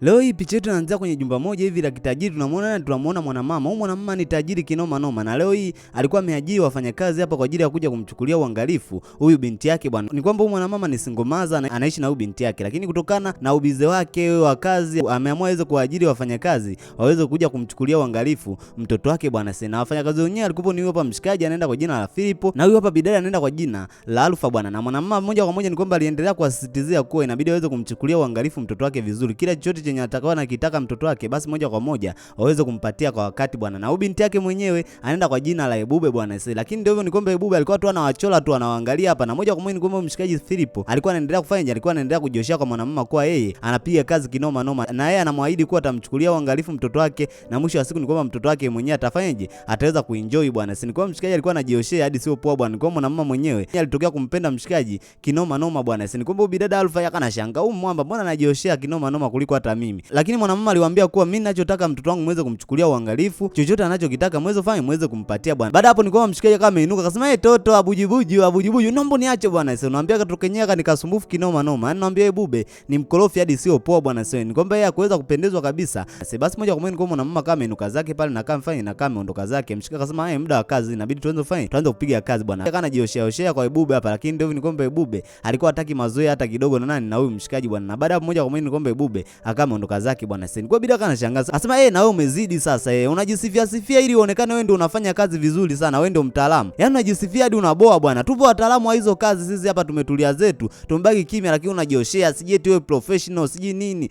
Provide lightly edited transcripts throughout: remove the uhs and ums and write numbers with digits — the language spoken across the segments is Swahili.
Leo hii picha yetu inaanzia kwenye jumba moja hivi la kitajiri. Tunamuona mwanamama. Huyu mwanamama ni tajiri kinoma noma, na leo hii alikuwa ameajiri wafanyakazi hapa kwa ajili ya kuja kumchukulia uangalifu huyu binti yake bwana. Ni kwamba huyu mwanamama ni single mother, anaishi na huyu binti yake, lakini kutokana na ubize wake wa kazi ameamua aweze kuajiri wafanyakazi waweze kuja kumchukulia uangalifu mtoto wake bwana. Na wafanyakazi wenyewe alikuwa ni huyo hapa mshikaji anaenda kwa jina la Philip, na huyo hapa bidada anaenda kwa jina la Alpha bwana. Na mwanamama moja kwa moja ni kwamba aliendelea kuasisitizia kuwa inabidi aweze kumchukulia uangalifu mtoto wake vizuri. Kila chochote chenye atakawa anakitaka mtoto wake basi moja kwa moja aweze kumpatia kwa wakati bwana. Na binti yake mwenyewe anaenda kwa jina la Ebube bwana. Lakini ndio hivyo, ni kwamba Ebube alikuwa tu anawachola tu anawaangalia hapa, na moja kwa moja ni kwamba mshikaji Philip alikuwa anaendelea kufanya, alikuwa anaendelea kujoshia kwa mwanamama kwa yeye anapiga kazi kinoma noma, na yeye anamwahidi kuwa atamchukulia uangalifu mtoto wake, na mwisho wa siku ni kwamba mtoto wake mwenyewe atafanyaje, ataweza kuenjoy bwana. Si ni kwamba mshikaji alikuwa anajioshea hadi sio poa bwana. Ni kwamba mwanamama mwenyewe alitokea kumpenda mshikaji kinoma noma bwana. Si ni kwamba bidada Alpha yakana shanga huyu mwamba mbona anajioshea kinoma noma kuliko hata mimi. Lakini mwanamama aliwaambia kuwa mimi ninachotaka mtoto wangu muweze kumchukulia uangalifu, chochote anachokitaka muweze kumpatia bwana. Baada hapo ni kwamba mshikaji kama ameinuka akasema toto abujibuju naomba niache bwana. Sasa unaambia katokenyeka nikasumbufu kinoma noma. Yaani naambia Ebube ni mkorofi hadi sio poa bwana. Sasa ni kwamba yeye hakuweza kupendezwa kabisa. Sasa basi moja kwa moja kwa mwanamama kama ameinuka zake pale na kama fanya na kama aondoka zake, mshikaji akasema muda wa kazi inabidi tuanze kupiga kazi bwana. Kana jioshea kwa Ebube hapa, lakini ndio ni kwamba Ebube alikuwa hataki mazoea hata kidogo na nani na huyu mshikaji bwana. Na baada hapo moja kwa moja ni kwamba Ebube akama aondoka zake bwana. Sasa kwa bidada kana shangaza asema na wewe umezidi sasa, unajisifia ili uonekane wewe ndio unafanya kazi vizuri sana, wewe ndio mtaalamu. Yaani unajisifia hadi unaboa bwana. Tupo wataalamu wa hizo kazi sisi hapa, tumetulia zetu tumebaki kimya, lakini unajioshea sije tu wewe professional sije nini.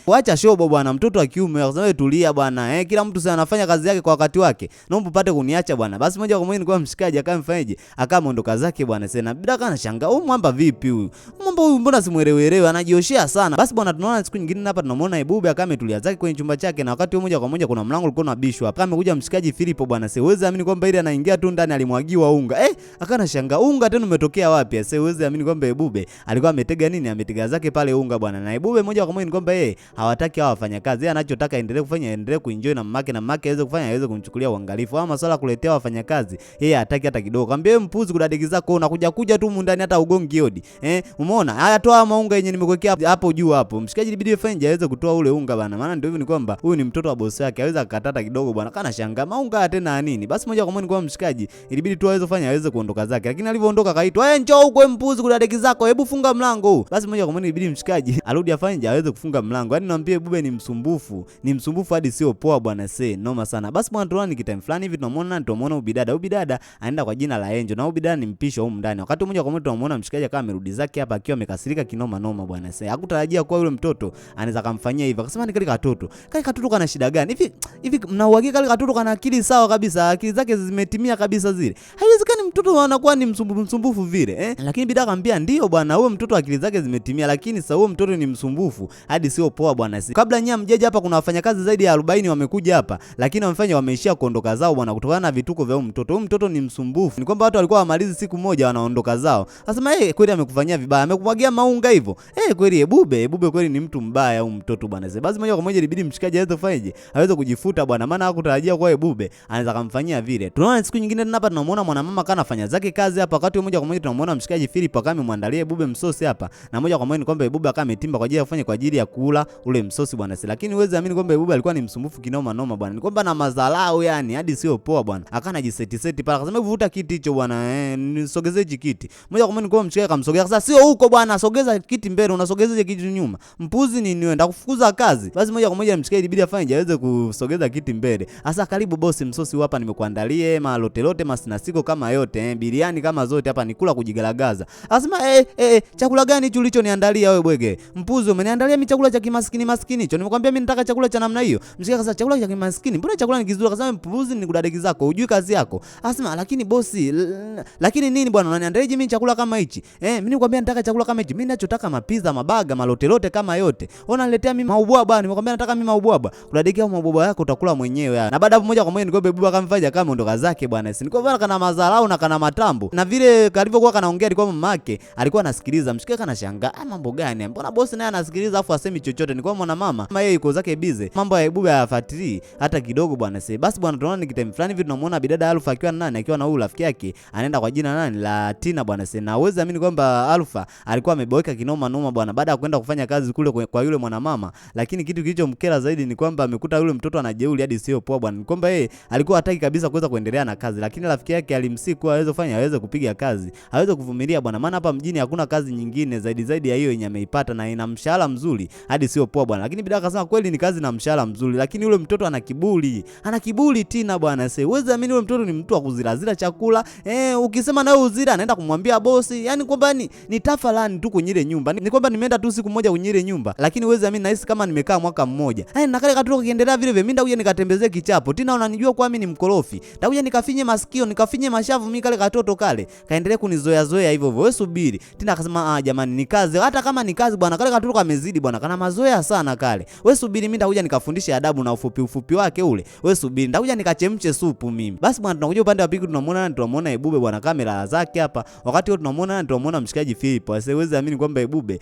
Waacha shobo bwana, mtoto wa kiume akasema wewe tulia bwana. Kila mtu sasa anafanya kazi yake kwa wakati wake, naomba upate kuniacha bwana. Basi moja kwa moja ni kwa mshikaji akamfanyaje, akaondoka zake bwana. Sasa bidada kana shanga huyu mwamba vipi huyu? Mwamba huyu mbona simuelewi, anajioshea sana. Basi bwana tunaona siku nyingine hapa tunamuona Ebube akametulia zake kwenye chumba chake, na wakati moja kwa moja kuna mlango ulikuwa unabishwa. Hapa amekuja mshikaji Philip bwana. Siwezi amini kwamba ile anaingia tu ndani alimwagiwa unga. Akana shanga unga tena umetokea wapi? Siwezi amini kwamba Ebube alikuwa ametega nini, ametega zake pale unga bwana. Na Ebube moja kwa moja ni kwamba yeye hawataki hao wafanyakazi, yeye anachotaka endelee kuenjoy na mamake aweze kufanya, aweze kumchukulia uangalifu. Ama masuala kuletea wafanyakazi yeye hataki hata kidogo. Kaambia wewe mpuzi kudadeki zako unakuja tu ndani hata ugongi hodi. Umeona? Haya toa maunga yenye nimekuwekea hapo juu hapo. Mshikaji ilibidi fanye aweze kutoa ule unga bwana. Maana ndio hivyo ni kwamba huyu ni mtoto wa bosi yake, aweza kukatata kidogo bwana. Kana shanga maunga tena nini? Basi moja kwa moja ni kwamba mshikaji ilibidi tu aweze kuondoka zake. Lakini alivyoondoka kaitwa, njoo huko mpuzi kudadeki zako, hebu funga mlango huu. Basi moja kwa moja ilibidi mshikaji arudi afanye aweze kufunga mlango. Yaani naambia Ebube ni msumbufu hadi sio poa bwana. Noma sana. Basi bwana tunaona ni kitime fulani hivi tunamuona ubidada anaenda kwa jina la Angel, na ubidada ni mpisho huko ndani. Wakati mmoja kwa moja tunamuona mshikaji kama amerudi zake hapa akiwa amekasirika kinoma noma bwana. Hakutarajia kwa yule mtoto anaweza kumfanyia hivi. Akasema ni kale katoto kana shida gani? Hivi mna uhakika kale katoto kana akili sawa kabisa, akili zake zimetimia kabisa zile. Haiwezekani mtoto anakuwa ni msumbufu vile. Lakini bidada akamwambia ndio bwana, huyo mtoto akili zake zimetimia, lakini sasa huyo mtoto ni msumbufu hadi sio poa bwana. Kabla nyinyi mjeje hapa kuna wafanyakazi zaidi ya 40 wamekuja hapa, lakini wameishia kuondoka zao bwana, kutokana na vituko vya huyo mtoto. Huyo mtoto ni msumbufu. Ni kwamba watu walikuwa wamalizi siku moja wanaondoka zao. Akasema kweli amekufanyia vibaya, amekumwagia maunga hivyo. Kweli Ebube kweli ni mtu mbaya huyo mtoto bwana. Basi moja kwa moja ilibidi mshikaji aweze kujifuta bwana, maana hakutarajia kwa Ebube anaweza kumfanyia vile. Tunaona siku nyingine hapa tunamuona mwanamama kana fanya zake kazi hapa, wakati moja kwa moja tunamuona mshikaji Philip akamemwandalia Ebube msosi hapa, na moja kwa moja ni kwamba Ebube akametimba kwa ajili ya kula ule msosi bwana. Lakini uweze amini kwamba Ebube alikuwa ni msumbufu kinoma noma bwana. Ni kwamba na madharau yani hadi sio poa bwana. Akana jiseti pale akasema vuta kiti hicho bwana, nisogezee kiti. Moja kwa moja ni kwamba mshikaji akamsogeza. Sasa sio huko bwana, sogeza kiti mbele, unasogezeje kiti nyuma? Mpuzi ni nienda kufukuza kazi. Basi moja kwa moja mshikaji ilibidi afanye aweze kusogeza kiti mbele. Sasa karibu bosi, msosi hapa nimekuandalia, malotelote masinasiko kama yote, biriani kama zote hapa, nikula kujigaragaza. Akasema chakula gani hicho ulichoniandalia wewe bwege? Mpuzi umeniandalia mimi chakula cha kimaskini hicho. Nimekwambia mimi nataka chakula cha namna hiyo. Mshikaji akasema chakula cha kimaskini? Mbona chakula ni kizuri? Akasema mpuzi ni kudadeki zako, hujui kazi yako. Akasema lakini bosi, lakini nini bwana unaniandalia mimi chakula kama hichi? Mimi nikwambia nataka chakula kama hichi. Mimi ninachotaka mapiza, mabaga, malotelote kama yote. Unaniletea mimi maubwabwa? Nimekwambia nataka mimi maubwabwa. Kudadeki maubwabwa yako utakula mwenyewe. Na baada hapo moja kwa moja nikobe Ebube akamfanya kama ondoka zake bwana. Niko bwana kana madharau na kana matambo. Na vile kalivyokuwa kanaongea alikuwa mamake alikuwa anasikiliza. Mshikaji kana shangaa, mambo gani? Mbona bosi naye anasikiliza afu asemi chochote? Niko mwana mama kama yeye yuko zake busy. Mambo ya Ebube hayafuatilii hata kidogo bwana. Basi bwana tunaona ni kitime fulani hivi tunamuona bidada Alpha akiwa na huyu rafiki yake anaenda kwa jina nani la Tina bwana. Na uweze amini kwamba Alpha alikuwa ameboeka kinoma noma bwana, baada ya kwenda kufanya kazi kule kwa yule mwanamama. mama, lakini kitu kilichomkera zaidi ni kwamba amekuta yule mtoto anajeuri hadi sio poa bwana. Ni kwamba yeye alikuwa hataki kabisa kuweza kuendelea na kazi, lakini rafiki yake alimsihi kuwa aweze kupiga kazi, aweze kuvumilia bwana, maana hapa mjini hakuna kazi nyingine zaidi ya hiyo yenye ameipata na ina mshahara mzuri hadi sio poa bwana. Lakini bidada akasema kweli ni kazi na mshahara mzuri, lakini yule mtoto ana kiburi Tina bwana. Sasa uweze amini yule mtoto ni mtu wa kuzilazila chakula. Ukisema nawe uzira anaenda kumwambia bosi. Yaani kwamba ni tafalani tu kwenye ile nyumba. Ni kwamba nimeenda tu siku moja kwenye ile nyumba, lakini uweze amini nahisi kama nimekaa mwaka mmoja. Na kale katoto kiendelea vile vile, mimi ndakuja nikatembezee kichapo. Tina unanijua kwa mimi ni mkorofi. Ndakuja nikafinye masikio, nikafinye mashavu mimi kale katoto kale. Kaendelea kunizoea hivyo. Wewe subiri. Tina akasema jamani ni kazi. Hata kama ni kazi bwana, kale katoto kamezidi bwana. Kana mazoea sana kale. Wewe subiri, mimi ndakuja nikafundisha adabu na ufupi wake ule. Wewe subiri, ndakuja nikachemshe supu mimi. Basi bwana, tunakuja upande wa pili, tunamuona Ebube bwana kamera zake hapa. Wakati huo tunamuona mshikaji Philip. Asiwezi amini kwamba Ebube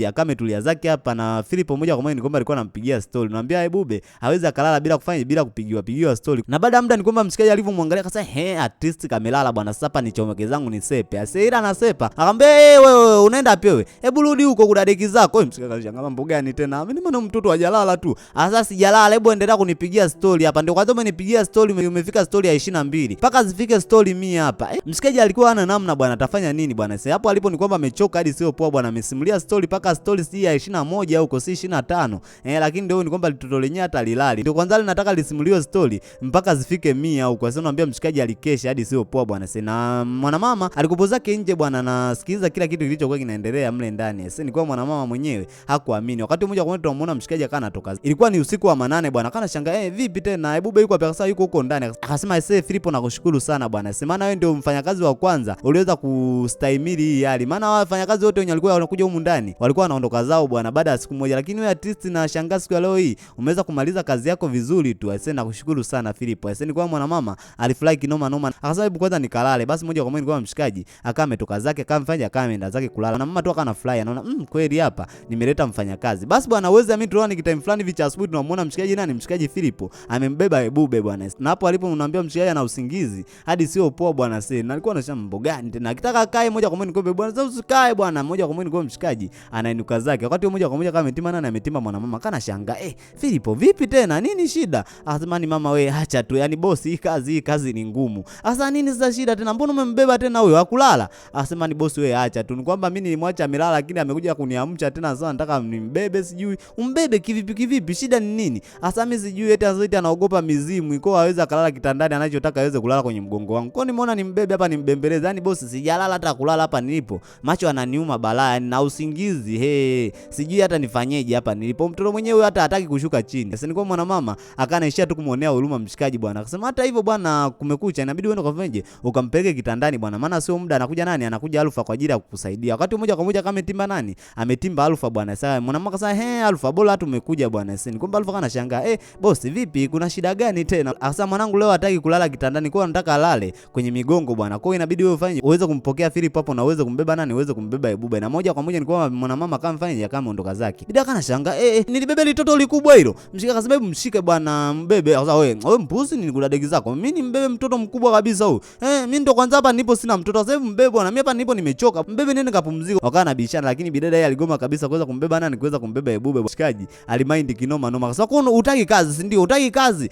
akametulia zake hapa, na Philip moja kwa moja ni kwamba alikuwa anampigia story. Anamwambia Ebube hawezi akalala bila kupigiwa story. Na baada ya muda ni kwamba mshikaji alivyomwangalia akasema artist kamelala bwana, sasa hapa nichomeke zangu ni sepe. Aseira anasepa. Akamwambia wewe unaenda wapi wewe? Hebu rudi huko kudadeki zako. Wewe mshikaji akashangaa mambo gani tena? Mimi maana mtoto hajalala tu. Sasa sijalala, hebu endelea kunipigia story hapa. Ndio kwanza umenipigia story, umefika story ya 22. Mpaka zifike story 100 hapa. Mshikaji alikuwa hana namna bwana, atafanya nini bwana? Sasa hapo alipo ni kwamba amechoka hadi sio poa bwana, amesimulia story mpaka story si ya 21 huko si 25. Lakini ndio ni kwamba litoto lenyewe hata lilali. Ndio kwanza linataka lisimuliwe story mpaka zifike 100 huko. Sasa naambia mshikaji alikesha hadi sio poa bwana. Sasa na mwanamama alikupo zake nje bwana, na sikiliza kila kitu kilichokuwa kinaendelea mle ndani. Sasa ni kwa mwanamama mwenyewe hakuamini. Wakati mmoja kwa mmoja tunamuona mshikaji akana toka. Ilikuwa ni usiku wa manane bwana. Akana shangaa vipi tena? Ebube yuko hapa sasa, yuko huko ndani. Akasema Philip nakushukuru sana bwana. Sema na wewe ndio mfanyakazi wa kwanza uliweza kustahimili hii hali. Maana wafanyakazi wote wenye walikuwa wanakuja humu ndani walikuwa wanaondoka zao bwana baada ya siku moja, lakini wewe artist na shangaa siku ya leo hii umeweza kumaliza kazi yako vizuri tu. Asante nakushukuru sana Philip. Asante kwa mwanamama alifurahi kinoma noma. Akasema hebu kwanza nikalale. Basi moja kwa moja kwa mshikaji akawa ametoka zake akamfanya akaenda zake kulala. Na mama tu akana fly anaona kweli hapa nimeleta mfanyakazi. Basi bwana uweze mimi tuone kitime fulani hivi cha asubuhi tunamuona mshikaji nani? Mshikaji Philip amembeba Ebube bwana. Na hapo alipo unamwambia mshikaji ana usingizi hadi sio poa bwana. Sasa na alikuwa anasema mambo gani tena? Akitaka kae moja kwa moja nikombe bwana. Sasa usikae bwana. Moja kwa moja kwa mshikaji anainuka zake. Wakati moja kwa moja kama ametima nani ametima mwanamama kana shanga Philip vipi tena? Nini shida? Akasema ni mama wewe acha tu. Yaani boss hii kazi ni ngumu. Sasa nini sasa shida tena? Mbona umembeba tena huyo? Hakulala. Akasema ni boss wewe acha tu. Ni kwamba mimi nilimwacha amelala lakini amekuja kuniamsha tena sasa nataka nimbebe sijui. Umbebe kivipi? Shida ni nini? Sasa mimi sijui eti anaogopa mizimu. Iko aweza kalala kitandani anachotaka aweze kulala kwenye mgongo wangu. Kwa nimeona nimbebe hapa nimbembeleze. Yaani boss sijalala hata kulala hapa nilipo. Macho ananiuma balaa na usingizi. Sijui hata nifanyeje hapa nilipo. Mtoto mwenyewe hata hataki kushuka chini. Sasa nilikuwa mwanamama akanaishia tu kumuonea huruma mshikaji bwana. Akasema hata hivyo bwana kumekucha inabidi uende ukafanyeje? Ukampeleke kitandani bwana. Maana sio muda anakuja nani? Anakuja Alfa kwa ajili ya kukusaidia. Wakati mmoja kwa moja kama ametimba nani? Ametimba Alfa bwana. Sasa mwanamama akasema Alfa bora tumekuja bwana. Sasa nikwamba Alfa kana shangaa boss vipi kuna shida gani tena? Akasema mwanangu leo hataki kulala kitandani kwa nataka alale kwenye migongo bwana. Kwa hiyo inabidi wewe ufanye uweze kumpokea Philip hapo na uweze kumbeba nani? Uweze kumbeba Ebube. Na moja kwa moja ni kwa mwanamama kama mfanye kama ondoka zake. Bidada kana shangaa nilibebe litoto likubwa hilo. Mshika akasema hebu mshike bwana mbebe. Akasema wewe mpuzi ni kudadeki zako. Mimi ni mbebe mtoto mkubwa kabisa huyu. Mimi ndo kwanza hapa nipo sina mtoto. Sasa hebu mbebe bwana. Mimi hapa nipo nimechoka. Mbebe nene kapumzika. Wakana nabishana lakini bidada yeye aligoma kabisa kuweza kumbeba nani? Kuweza kumbeba Ebube. Mshikaji alimind kinoma noma. Akasema kwa utaki kazi si ndio? Utaki kazi?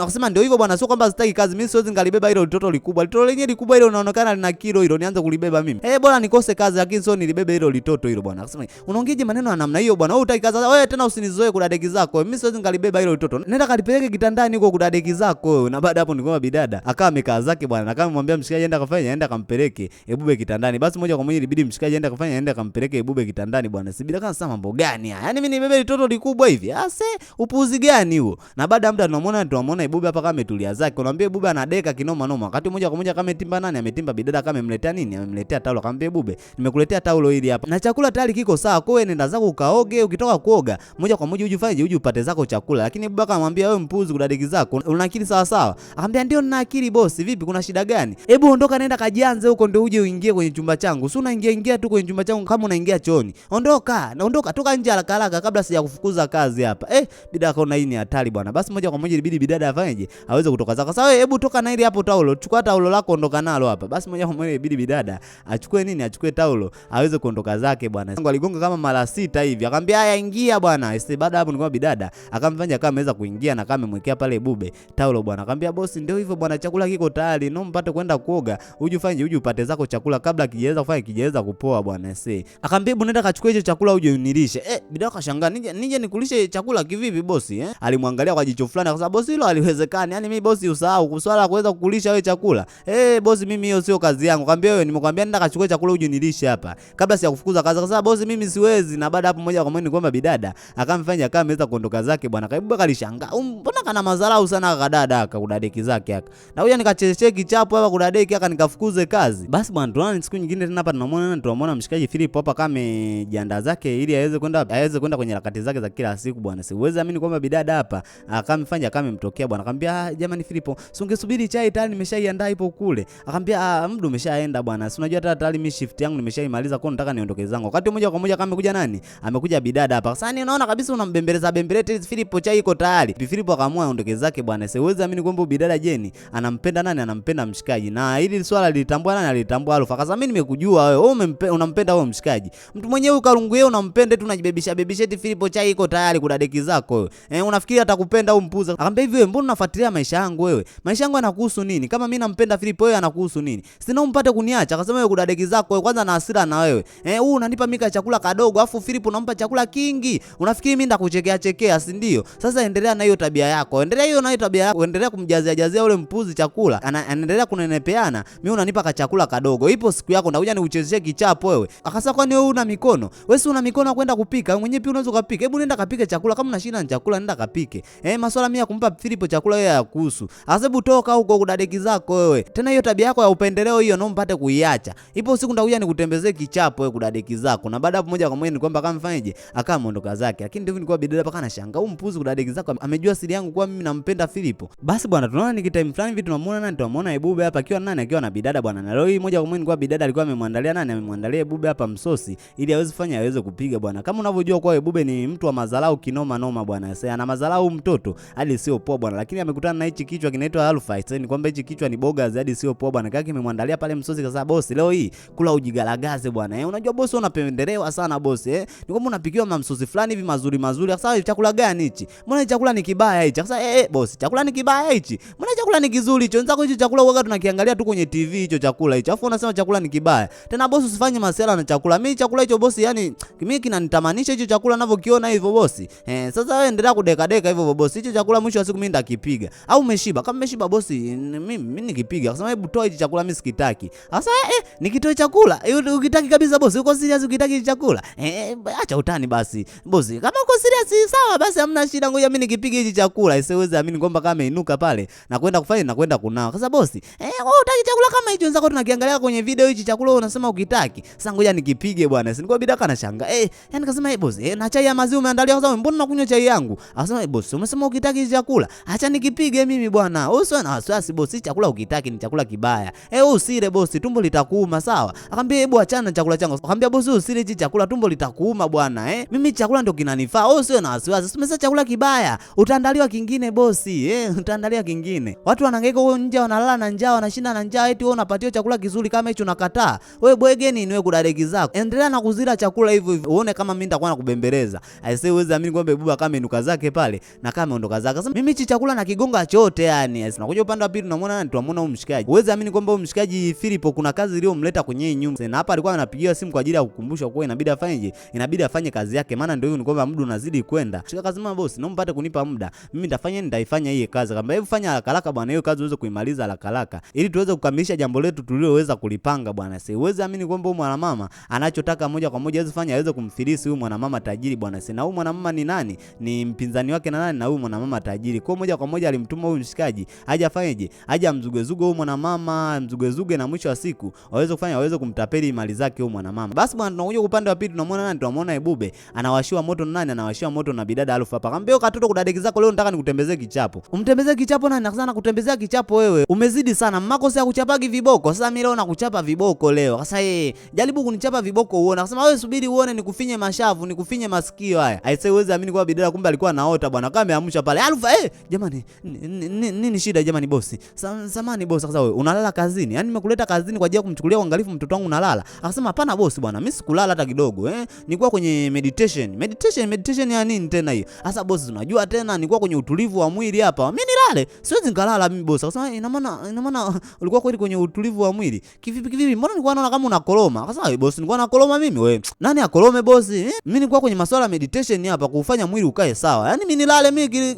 Akasema ndio hivyo bwana, sio kwamba sitaki kazi. Mimi siwezi ngalibeba hilo litoto likubwa. Litoto lenyewe likubwa hilo unaonekana lina kilo hilo. Nianze kulibeba mimi. Bora nikose kazi lakini sio nilibebe hilo litoto hilo bwana. Akasema unaongeaje maneno ya namna hiyo bwana? Wewe utaki kazi. Wewe tena usinizoe kudadeki zako. Mimi siwezi ngalibeba hilo litoto. Nenda kalipeleke kitandani huko kudadeki zako. Na baada hapo nilikuwa bidada akawa amekaa zake bwana. Na kama mwambia mshikaji aenda kafanya, aenda kampeleke Ebube kitandani. Basi moja kwa moja ilibidi mshikaji aenda kafanya, aenda kampeleke Ebube kitandani bwana. Sibida kana sasa mambo gani haya? Yaani mimi nibebe litoto likubwa hivi. Upuuzi gani huo? Na baada ya muda tunamuona Ebube hapa kama ametulia zake. Unamwambia Ebube anadeka kinoma noma. Wakati moja kwa moja kama ametimba nani? Ametimba bidada kama amemletea nini? Amemletea taulo. Akamwambia Ebube, nimekuletea taulo hili hapa. Na chakula tayari kiko sawa. Kwa hiyo nenda zako ukaoge, ukitoka kuoga, moja kwa moja uje upate zako chakula. Lakini Ebube akamwambia wewe mpuzi kudadeki zako. Una akili sawa sawa? Akamwambia ndio nina akili boss. Vipi kuna shida gani? Hebu ondoka nenda kajianze huko ndio uje uingie kwenye chumba changu. Si unaingia tu kwenye chumba changu kama unaingia chooni. Ondoka toka nje haraka kabla sijakufukuza kazi hapa. Bidada akaona hii ni hatari bwana. Basi moja kwa moja ilibidi bidada afanyeje? Aweze kutoka zaka. Sasa wewe hebu toka na ile hapo taulo. Chukua taulo lako ondoka nalo hapa. Basi moja kwa moja ilibidi bidada achukue taulo aweze kuondoka zake bwana. Aligonga kama mara 6 hivi. Akamwambia akamwambia haya ingia bwana. Baada hapo nikwambia bidada akamfanya kama ameweza kuingia na kama amemwekea pale Bube taulo bwana. Akamwambia bosi ndio hivyo bwana, chakula kiko tayari, no mpate kwenda kuoga, uje upate zako chakula kabla kijaweza kupoa bwana. Akamwambia hebu nenda kachukua hicho chakula uje unilishe. Bidada akashangaa, nije nikulishe chakula kivipi bosi? Alimwangalia kwa jicho fulani akasema bosi hilo haliwezekani. Yaani mimi bosi usahau kuswala kuweza kukulisha wewe chakula. Bosi mimi hiyo sio kazi yangu. Akamwambia wewe nimekwambia nenda kachukua chakula uje unilishe hapa kabla sijakufukuza kazi. Akasema bosi mimi siwezi. Na baada hapo moja kwa moja kwamba bidada akamfanya kama ameweza kuondoka zake bwana. Kaibuka alishangaa. Mbona kana madharau sana kadada akakudadeki zake aka. Na huyo nikachechea kichapo hapa kudadeki aka nikafukuze kazi. Basi bwana tunaona siku nyingine tena hapa tunamwona mshikaji Philip hapa kama amejiandaa zake ili aweze kwenda kwenye harakati zake za kila siku bwana. Siwezi amini kwamba bidada hapa akamfanya kama mtokea bwana. Akamwambia jamani Philip, si ungesubiri chai tayari nimeshaiandaa ipo kule. Akamwambia muda umeshaenda bwana. Si unajua tayari mimi shift yangu nimeshaimaliza kwa nataka niondoke zangu. Wakati moja kwa moja kama amekuja nani? Amekuja bidada hapa. Sasa unaona kabisa unambembeleza Philip chai iko tayari. Philip akaamua aondoke zake bwana. Siwezi amini kwamba bidada Jeni anampenda nani? Anampenda mshikaji. Na hili swala lilitambua nani? Alitambua Alfa. Akasema mimi nimekujua wewe unampenda wewe mshikaji. Mtu mwenyewe ukarungu yeye unampenda tu unajibebisha eti Philip chai iko tayari kudadeki zako wewe. Unafikiri atakupenda au mpuza? Akamwambia hivi wewe mbona unafuatilia maisha yangu wewe? Maisha yangu yanakuhusu nini? Kama mimi nampenda Philip wewe anakuhusu nini? Sina umpate kuniacha. Akasema wewe kudadeki zako wewe kwanza na hasira na wewe. Unanipa mika chakula kadogo afu Philip unampa chakula kingi. Unafikiri mimi ndakuchekea si ndio? Sasa endelea na hiyo tabia yako. Endelea kumjazia ule mpuzi chakula. Anaendelea kunenepeana. Mimi unanipa chakula kadogo. Ipo siku yako ndakuja nikuchezeshe kichapo wewe. Akasema kwani wewe una mikono? Wewe si una mikono kwenda kupika? Mwenyewe pia unaweza kupika. Hebu nenda kapike chakula kama una shida na chakula nenda kapike. Masuala mimi ya kumpa Philip chakula wewe hayakuhusu. Asabu toka huko kudadeki zako wewe. Tena hiyo tabia yako ya upendeleo hiyo naomba mpate kuiacha. Ipo siku ndakuja nikutembezee kichapo wewe kudadeki zako. Na baada hapo moja kwa moja ni kwamba kama mfanyaje akamondoka zake. Lakini ndivyo nilikuwa bidada paka na shanga. Mpuzi kudadeki zako amejua siri yangu kwa mimi nampenda Philip. Basi bwana tunaona ni time fulani vitu tunamuona Ebube hapa akiwa nani akiwa na bidada bwana. Na leo hii moja kwa moja ni kwa bidada alikuwa amemwandalia nani? Amemwandalia Ebube hapa msosi ili aweze kupiga bwana. Kama unavyojua kwa Ebube ni mtu wa madharau kinoma noma bwana. Sasa ana madharau mtoto hadi sio poa bwana. Lakini amekutana na hichi kichwa kinaitwa Alpha. Sasa ni kwamba hichi kichwa ni boga hadi sio poa bwana. Kaki amemwandalia pale msosi kasa bosi leo hii kula ujigalagaze bwana. Unajua bosi unapendelewa sana bosi ni kwamba unapikiwa mamsosi fulani hivi mazuri. Sasa chakula gani hichi? Mbona chakula ni kibaya hichi? Sasa bosi chakula ni kibaya hichi. Mbona chakula ni kizuri hicho? Wenzako hicho chakula huaga tunakiangalia tu kwenye TV hicho chakula hicho. Alafu unasema chakula ni kibaya. Tena bosi usifanye masuala na chakula. Mimi chakula hicho bosi yani mimi kinanitamanisha hicho chakula ninavyokiona hivyo bosi. Sasa wewe endelea kudeka hivyo bosi. Hicho chakula mwisho wa siku mimi ndakipiga. Au umeshiba? Kama umeshiba bosi mimi nikipiga. Akasema hebu toa hicho chakula mimi sikitaki. Sasa nikitoe chakula ukitaki kabisa bosi. Uko serious ukitaki chakula? Acha utani basi. Bosi kama uko serious sawa basi hamna shida ngoja mimi nikipige hicho chakula. Siwezi amini kwamba kama ameinuka pale na kwenda kufanya na kwenda kunao. Sasa bosi wewe utaki chakula kama hicho wenzako tunakiangalia kwenye video hichi chakula unasema ukitaki. Sasa ngoja nikipige bwana. Si nilikuwa bidaka na shanga. Yani kasema bosi na chai ya maziwa umeandalia kwa mbona unakunywa chai yangu? Akasema bosi umesema ukitaki chakula. Acha nikipige mimi bwana. Usiwe na wasiwasi bosi chakula ukitaki ni chakula kibaya. Usile bosi tumbo litakuuma sawa. Akamwambia hebu achana na chakula changu. Akamwambia bosi usile hichi chakula tumbo litakuuma bwana. Mimi chakula ndio kinanifaa. Usiwe na wasiwasi. Umesema chakula kibaya. Utaandaliwa kingine bosi. Utaandaliwa kingine. Watu wanahangaika huko nje wanalala na njaa wanashinda na njaa eti wewe unapatiwa chakula kizuri kama hicho unakataa. Wewe bwege nini wewe kudadeki zako? Endelea na kuzila chakula hivyo uone kama mimi nitakuwa nakubembeleza. Aisee uweze amini kwamba Ebube kama inuka zake pale na kama aondoka zake. Sasa mimi hichi chakula na kigonga chote yani. Tunakuja upande wa pili tunamwona nani? Tunamwona huyu mshikaji. Uweze amini kwamba huyu mshikaji Philip kuna kazi iliyomleta kwenye hii nyumba. Na hapa alikuwa anapigiwa simu kwa ajili ya kukumbusha kwa inabidi afanyeje? Inabidi afanye kazi yake maana ndio hiyo ni kwamba muda unazidi kwenda. Shika kazi mama bosi, naomba mpate kunipa muda. Mimi nitaifanya hii kazi. Kama hebu fanya haraka bwana hiyo kazi uweze kuimaliza haraka ili tuweze kukamilisha jambo letu tuliloweza kulipanga bwana. Siwezi amini kwamba huyu mwanamama anachotaka moja kwa moja aweze kumfilisi huyu mwanamama tajiri bwana. Na huyu mwanamama ni nani? Ni mpinzani wake na nani? Na huyu mwanamama tajiri. Kwa moja kwa moja alimtuma huyu mshikaji aje afanyeje? Aje amzugezuge huyu mwanamama, mzugezuge na mwisho wa siku waweze kumtapeli mali zake huyu mwanamama. Basi bwana tunakuja upande wa pili tunamwona nani? Tunamwona Ebube anawashiwa moto na nani? Anawashiwa moto na bidada Alpha hapa. Akamwambia katoto kudadeki zako leo nataka nikutembezee kichapo. Umtembezee kichapo nani? Nakazana kutembezea kichapo wewe. Umezidi sana. Makosa ya kuchapagi viboko. Sasa mimi leo nakuchapa viboko leo. Sasa jaribu kunichapa viboko uone. Akasema wewe subiri uone nikufinye mashavu, nikufinye masikio haya. Aisee uweze amini kwa bidada kumbe alikuwa anaota bwana. Kama ameamsha pale. Alpha jamani nini shida jamani bosi? Samani bosi sasa wewe unalala kazini. Yaani nimekuleta kazini kwa ajili ya kumchukulia uangalifu mtoto wangu unalala. Akasema hapana bosi bwana. Mimi sikulala hata kidogo Nilikuwa kwenye meditation ya nini tena hiyo? Sasa bosi, unajua tena nilikuwa kwenye utulivu wa mwili hapa. Mimi nilale, siwezi nikalala mimi bosi. Akasema ina maana ulikuwa kweli kwenye utulivu wa mwili. Kivipi? Mbona nilikuwa naona kama unakoloma? Akasema bosi, nilikuwa nakoloma mimi? Wewe nani akolome bosi? Mimi nilikuwa kwenye masuala ya meditation hapa, kufanya mwili ukae sawa. Yaani mimi nilale mimi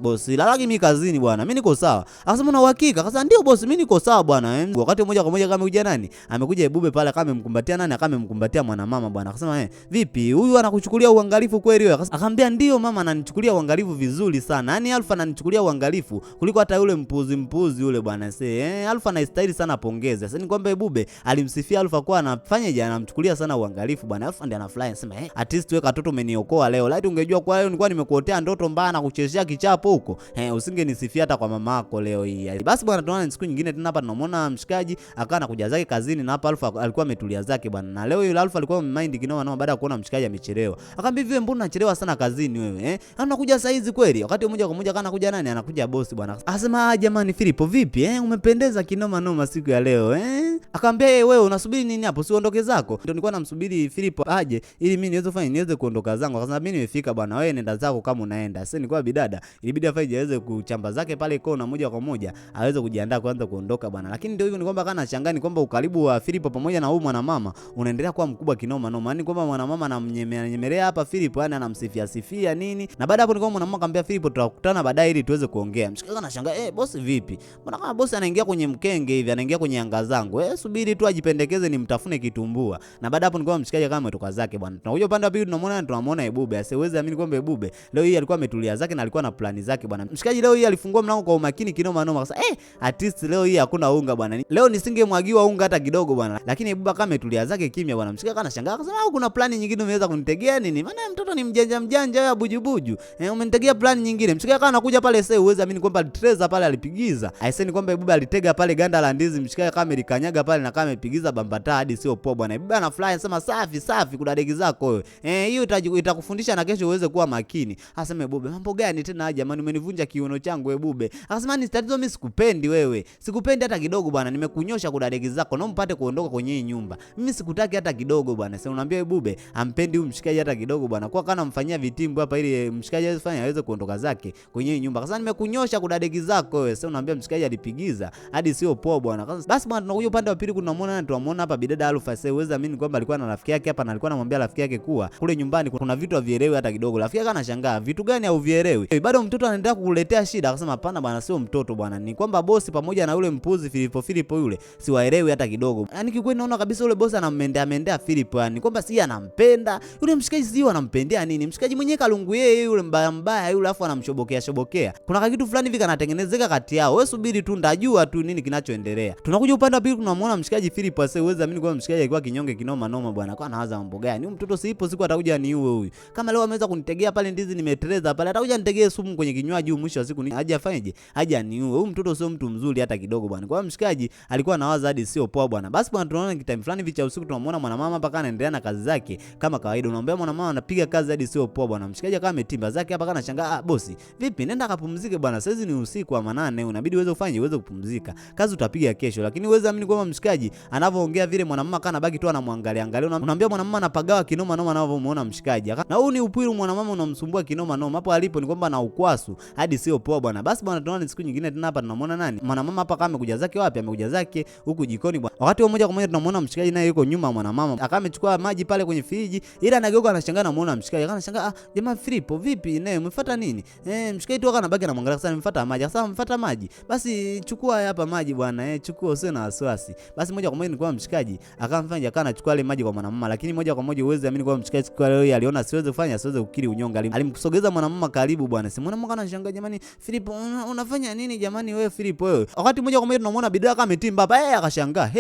bosi, lalaki mimi kazini bwana. Mimi niko sawa. Akasema una uhakika? Akasema ndio bosi, mimi niko sawa bwana. Wakati moja kwa moja kama kuja nani? Amekuja Ebube pale, kama amemkumbatia nani? Akamemkumbatia mwanamama bwana. Akasema vipi? Huyu anakuchukulia uangalifu kweli wewe? Akamwambia ndio mama, ananichukulia uangalifu vizuri sana. Yaani Alfa ananichukulia uangalifu kuliko hata yule mpuzi yule bwana. Alfa anastahili sana pongezi. Sasa ni kwamba Ebube alimsifia Alfa kwa anafanya anamchukulia sana uangalifu bwana. Alfa ndiye anafly anasema at least wewe katoto umeniokoa leo. Laiti ungejua kwa leo nilikuwa nimekuotea ndoto mbaya na kuchezea kichapo huko. Usingenisifia hata kwa mama yako leo hii. Basi bwana, tunaona siku nyingine tena hapa tunamwona mshikaji akawa anakuja zake kazini na hapa Alfa alikuwa ametulia zake bwana. Na leo yule Alfa alikuwa mind kinoma baada ya kuona mshikaji amechelewa. Akamwambia vipi, mbona unachelewa sana kazini wewe? Anakuja saa hizi kweli? Wakati moja kwa moja kana kuja nani? Anakuja bosi bwana. Akasema jamani Filipo vipi umependeza kinoma siku ya leo Akamwambia wewe unasubiri nini hapo? Si uondoke zako. Ndio nilikuwa namsubiri Filipo aje ili mimi niweze kuondoka zangu. Akasema mimi nimefika bwana, wewe nenda zako kama unaenda. Sasa nilikuwa bidada, ilibidi afaje aweze kuchamba zake pale kona moja kwa moja aweze kujiandaa kuanza kuondoka bwana. Lakini ndio hivyo, ni kwamba kana changani kwamba ukaribu wa Filipo pamoja na huyu mwanamama unaendelea kuwa mkubwa kinoma. Yaani kwamba mwanamama anamnyemelea hapa Filipo, yani anamsifia nini. Na baada hapo ni kwamba mwanamama akamwambia Filipo tutakutana baadaye ili tuweze kuongea. Mshikaji anashangaa bosi vipi? Mbona kama bosi anaingia kwenye mkenge hivi, anaingia kwenye anga zangu. Subiri tu ajipendekeze nimtafune kitumbua. Na baada hapo ni kwamba mshikaji kama ametoka zake bwana. Tunakuja upande wa pili tunamwona Ebube. Asiwezi amini kwamba Ebube leo hii alikuwa ametulia zake na alikuwa na plani zake bwana. Mshikaji leo hii alifungua mlango kwa umakini kinoma. Akasema at least leo hii hakuna unga bwana. Leo nisingemwagiwa unga hata kidogo bwana. Lakini Ebube kama ametulia zake kimya bwana. Mshikaji anashangaa akasema kuna plani nyingine umeweza kunitegea nini? Maana mtoto ni mjanja wewe bujubuju. Umenitegea plani nyingine. Mshikaji kama anakuja pale sasa uweze amini kwamba Treza pale alipigiza. Aiseni kwamba Ebube alitega pale ganda la ndizi. Mshikaji kama alikanyaga pale na kama amepigiza bambata hadi sio poa bwana. Ebube anafly anasema safi kuna degi zako wewe. Hiyo itakufundisha na kesho uweze kuwa makini. Asema Ebube mambo gani tena jamani, umenivunja kiuno changu Ebube. Akasema ni tatizo, mimi sikupendi wewe. Sikupendi hata kidogo bwana. Nimekunyosha kwa degi zako na mpate kuondoka kwenye hii nyumba. Mimi sikutaki hata kidogo bwana. Sasa unaambia Ebube ampendi huyu mshikaji hata kidogo bwana. Kwa kana mfanyia vitimbu hapa ili mshikaji aweze kuondoka zake kwenye hii nyumba. Akasema nimekunyosha kwa degi zako wewe. Sasa unaambia mshikaji alipigiza hadi sio poa bwana. Basi bwana, tunakuja upande wa pili tunamuona hapa bidada Alfa. Sasa uweze amini kwamba alikuwa na rafiki yake hapa na alikuwa anamwambia rafiki yake kuwa kule nyumbani kuna vitu havielewi hata kidogo. Rafiki yake anashangaa vitu gani hauvielewi? Bado mtoto anaendelea kukuletea shida. Akasema hapana bwana, sio mtoto bwana, ni kwamba bosi pamoja na yule mpuzi Filipo yule siwaelewi hata kidogo. Yaani kikweli naona kabisa yule bosi anamendea Filipo, yani kwamba si anampenda yule mshikaji, sio anampendea nini. Mshikaji mwenyewe kalungu yeye yule mbaya yule, afu anamshobokea. Kuna kitu fulani hivi kanatengenezeka kati yao. Wewe subiri tu ndajua tu nini kinachoendelea. Tunakuja upande wa pili tunamwona mshikaji Filipo. Sasa uweze amini kwamba mshikaji alikuwa kinyonge kinoma bwana. Kwa anawaza mambo gani? Huyu mtoto sipo siku atakuja niue huyu. Kama leo ameweza kunitegea pale ndizi nimeteleza pale, atakuja nitegee sumu kwenye kinywaji mwisho wa siku aje afanyeje? Aje aniue. Huyu mtoto sio mtu mzuri hata kidogo bwana. Kwa hiyo mshikaji alikuwa anawaza hadi sio poa bwana. Basi bwana, tunaona kitime fulani hivi cha usiku tunamwona mwanamama hapa kana anaendelea na kazi zake kama kawaida. Unaambia mwanamama anapiga kazi hadi sio poa bwana. Mshikaji kama ametimba zake hapa kana anashangaa, bosi vipi, nenda kapumzike bwana, sasa hizi ni usiku wa manane, unabidi uweze kupumzika. Kazi utapiga kesho. Lakini uweze amini kwamba mshikaji anavyoongea vile mwanamama kana baki tu anamwangalia. Unaambia mwanamama anapagawa kinoma anavyomuona mshikaji. Na huu ni upwiru mwanamama unamsumbua kinoma. Hapo alipo ni kwamba na ukwasu hadi sio poa bwana. Basi bwana, tunaona siku nyingine tena hapa tunamwona nani? Mwanamama hapa kama amekuja zake wapi? Amekuja zake huku jikoni bwana. Wakati moja kwa moja tunamwona mshikaji naye yuko nyuma mwanamama. Akawa amechukua maji pale kwenye friji. Ila anageuka anashangaa na muona mshikaji. Anashangaa, jamaa Filipo vipi? Naye umefuata nini? Mshikaji tu anabaki anamwangalia sana, nimefuata maji. Sasa mfuata maji. Basi chukua hapa maji bwana. Chukua usio na wasiwasi. Basi moja kwa moja ni kwa mshikaji akamfanya akawa anachukua ile maji kwa mwanamama. Lakini moja kwa moja uweze amini kwa mshikaji kwa leo aliona siweze kukiri unyonga. Alimsogeza mwanamama karibu bwana. Si mwanamama anashangaa, jamani Filipo unafanya nini jamani wewe Filipo wewe? Wakati moja kwa moja tunamwona bidada kama ametimba hapa. Akashangaa.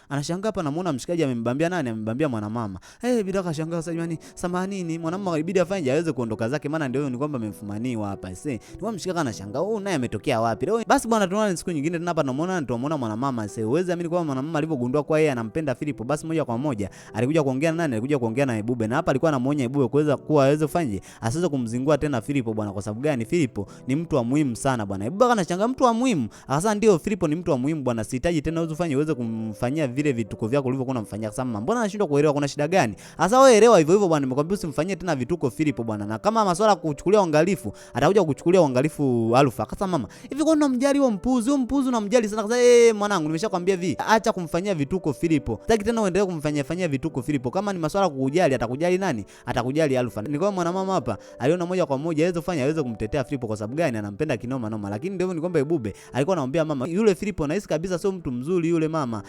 Anashangaa hapa namuona mshikaji amembambia nani? Amembambia mwanamama. Bidada akashangaa, sasa jamani samahani, mwanamama ilibidi afanye aweze kuondoka zake, maana ndio ni kwamba amemfumaniwa hapa. Ni kwa mshikaji anashangaa anashangaa huyu naye ametokea wapi leo. Basi bwana, tunaona siku nyingine tena hapa tunamuona mwanamama. Sasa uweze amini kwa mwanamama alivyogundua kwa yeye anampenda Philip, basi moja kwa moja alikuja kuongea na nani? Alikuja kuongea na Ebube, na hapa alikuwa anamuonya Ebube kuweza kuwa aweze kufanye asiweze kumzingua tena Philip bwana. Kwa sababu gani? Philip ni mtu wa muhimu sana bwana. Ebube anashangaa mtu wa muhimu. Sasa ndio Philip ni mtu wa muhimu bwana, sihitaji tena uweze kumfanyia vile vituko vyako ulivyokuwa unamfanyia. Sasa mbona anashindwa kuelewa kuna shida gani? Sasa wewe elewa hivyo hivyo bwana, nimekwambia usimfanyie tena vituko Philip bwana. Na kama masuala kuchukulia uangalifu, atakuja kuchukulia uangalifu Alpha. Kasa mama, hivi kwa nini unamjali huo mpuzi unamjali sana? Kasa mwanangu, nimeshakwambia hivi, acha kumfanyia vituko Philip. Sitaki tena uendelee kumfanyia vituko Philip. Kama ni masuala kukujali, atakujali nani? Atakujali Alpha. Ni kwa mwanamama hapa aliona moja kwa moja aweze kumtetea Philip. Kwa sababu gani? Anampenda kinoma noma. Lakini ndio ni kwamba Ebube alikuwa anamwambia mama, yule Philip nahisi kabisa sio mtu mzuri yule mama.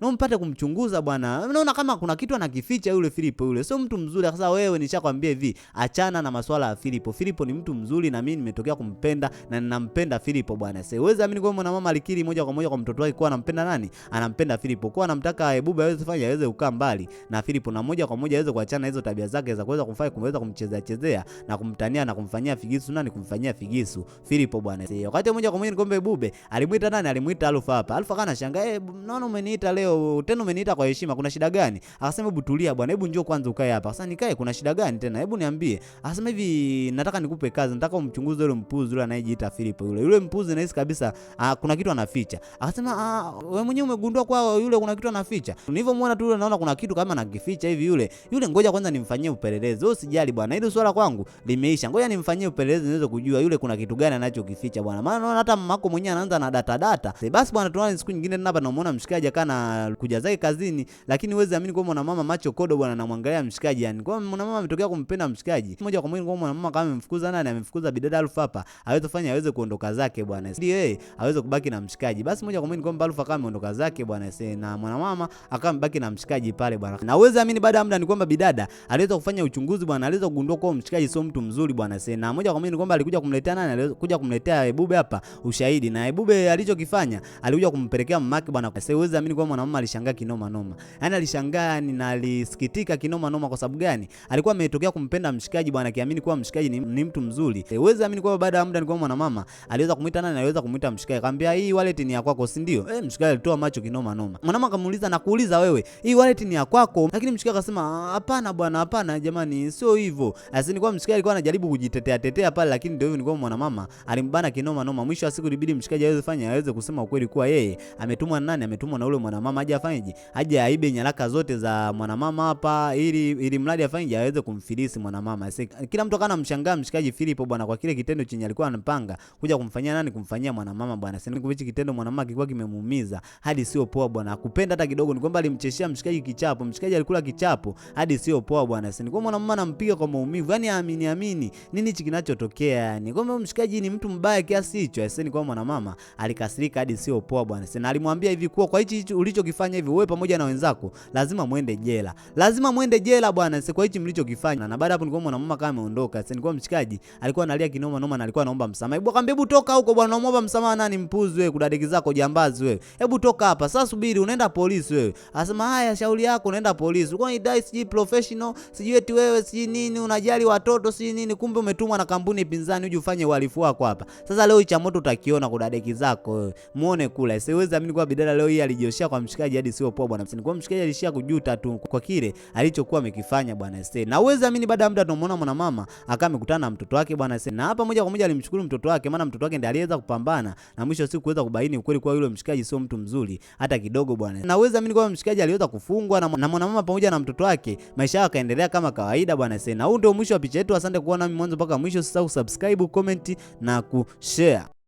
Na mpate kumchunguza bwana. Unaona kama kuna kitu anakificha yule Philip, yule sio mtu mzuri. Sasa wewe nishakwambia hivi, achana na masuala ya Philip. Philip ni mtu mzuri na mimi nimetokea kumpenda na ninampenda Philip bwana. Sasa uweze amini kwa mwanamama alikiri moja kwa moja kwa mtoto wake kwa anampenda nani? Anampenda Philip. Kwa anamtaka Ebube aweze kufanya aweze kukaa mbali na Philip, na moja kwa moja aweze kuachana hizo tabia zake za kuweza kumchezea na kumtania na kumfanyia figisu nani? Kumfanyia figisu Philip bwana. Sasa wakati moja kwa moja nikombe Ebube alimuita nani? Alimuita Alpha hapa. Alpha kana shangaa, naona umeniita leo tena, umeniita kwa heshima, kuna shida gani? Akasema hebu tulia bwana, hebu njoo kwanza ukae hapa. Sasa nikae, kuna shida gani tena? Hebu niambie. Akasema hivi, nataka nikupe kazi, nataka umchunguze yule mpuzi yule anayejiita Philip yule mpuzi nahisi kabisa kuna kitu anaficha. Akasema wewe mwenyewe umegundua kwa yule kuna kitu anaficha? Nilivyomwona tu naona kuna kitu kama anakificha hivi yule, ngoja kwanza nimfanyie upelelezi. Wewe usijali bwana, hilo swala kwangu limeisha, ngoja nimfanyie upelelezi niweze kujua yule kuna kitu gani anachokificha bwana, maana naona hata mamako mwenyewe anaanza na data. Basi bwana, tunaona siku nyingine tena hapa namuona mshikaji akana kuja zake kazini, lakini uweze amini kwa mwanamama macho kodo bwana, anamwangalia mshikaji yani. Kwa mwanamama ametokea kumpenda mshikaji moja kwa moja, kwa mwanamama kama amemfukuza nani? Amemfukuza bidada Alpha hapa, aweze kufanya aweze kuondoka zake bwana, ndio yeye aweze kubaki na mshikaji. Basi moja kwa moja kwa Alpha kama ameondoka zake bwana, na mwanamama akambaki na mshikaji pale bwana. Na uweze amini baada ya muda ni kwamba bidada aliweza kufanya uchunguzi bwana, aliweza kugundua kwa mshikaji sio mtu mzuri bwana. Na moja kwa moja ni kwamba alikuja kumletea nani? Alikuja kumletea Ebube hapa ushahidi, na Ebube alichokifanya alikuja kumpelekea mamake bwana. Sasa uweze amini kwa mwanamama alishangaa kinoma noma, yani alishangaa na alisikitika kinoma noma. Kwa sababu gani? Alikuwa ametokea kumpenda mshikaji bwana, akiamini kwa mshikaji ni mtu mzuri. Uweze amini kwa baada ya muda ni kwa mwanamama aliweza kumuita nani? Aliweza kumuita mshikaji, akamwambia hii wallet ni ya kwako, si ndio? Mshikaji alitoa macho kinoma noma. Mwanamama akamuuliza, na kuuliza wewe, hii wallet ni ya kwako? Lakini mshikaji akasema hapana bwana, hapana jamani, sio hivyo. Sasa ni kwa mshikaji alikuwa anajaribu kujitetea pale, lakini ndio hivyo ni kwa mwanamama alimbana kinoma noma. Mwisho wa siku ilibidi mshikaji aweze kusema ukweli kuwa yeye ametumwa na nani? Ametumwa na yule mwanamama aje afanyeje? Aje aibe nyaraka zote za mwanamama hapa, ili mradi afanyeje? Aweze kumfilisi mwanamama. Kila mtu akana mshangaa mshikaji Philip bwana kwa kile kitendo chenye alikuwa anapanga kuja kumfanyia nani? Kumfanyia mwanamama bwana. Sasa hichi kitendo mwanamama kilikuwa kimemuumiza hadi sio poa bwana, akupenda hata kidogo. Ni kwamba alimcheshia mshikaji kichapo, mshikaji alikula kichapo hadi sio poa bwana. Sasa ni kwa mwanamama anampiga kwa maumivu, yani amini nini hichi kinachotokea yani, kwamba mshikaji ni mtu mbaya kiasi hicho. Sasa ni kwa mwanamama alikasirika hadi sio poa bwana. Sasa alimwambia hivi, kwa hichi ulichokifanya hivi, wewe pamoja na wenzako lazima muende jela bwana, sasa kwa hichi mlichokifanya. Na baada hapo ni kwa mwanamama kama ameondoka. Sasa ni kwa mshikaji alikuwa analia kinoma noma na alikuwa anaomba msamaha. Hebu akamwambia, hebu toka huko bwana, unaomba msamaha nani? Mpuzi wewe, kudadeki zako jambazi wewe, hebu toka hapa sasa, subiri unaenda polisi wewe. Asema haya, shauri yako, unaenda polisi. Ulikuwa ni dai siji professional siji eti wewe siji nini, unajali watoto siji nini, kumbe umetumwa na kampuni pinzani uje ufanye uhalifu wako hapa. Sasa leo cha moto utakiona kudadeki zako wewe, muone kula. Siwezi amini kwa bidada leo hii alijioshia kwa mshikaji hadi sio poa bwana. Kwa mshikaji alishia kujuta tu kwa kile alichokuwa amekifanya bwana. Na uweze amini baada ya muda tunamuona mwanamama akamekutana na mtoto wake bwana. Na hapa moja kwa moja alimshukuru mtoto wake, maana mtoto wake ndiye aliweza kupambana na mwisho siku kuweza kubaini ukweli kwa yule mshikaji sio mtu mzuri hata kidogo bwana. Na uweze amini kwa mshikaji aliweza kufungwa na mwanamama pamoja na mtoto wake, maisha yao kaendelea kama kawaida bwana. Na huu ndio mwisho wa picha yetu. Asante kuona mimi mwanzo mpaka mwisho. Usisahau subscribe, comment na kushare.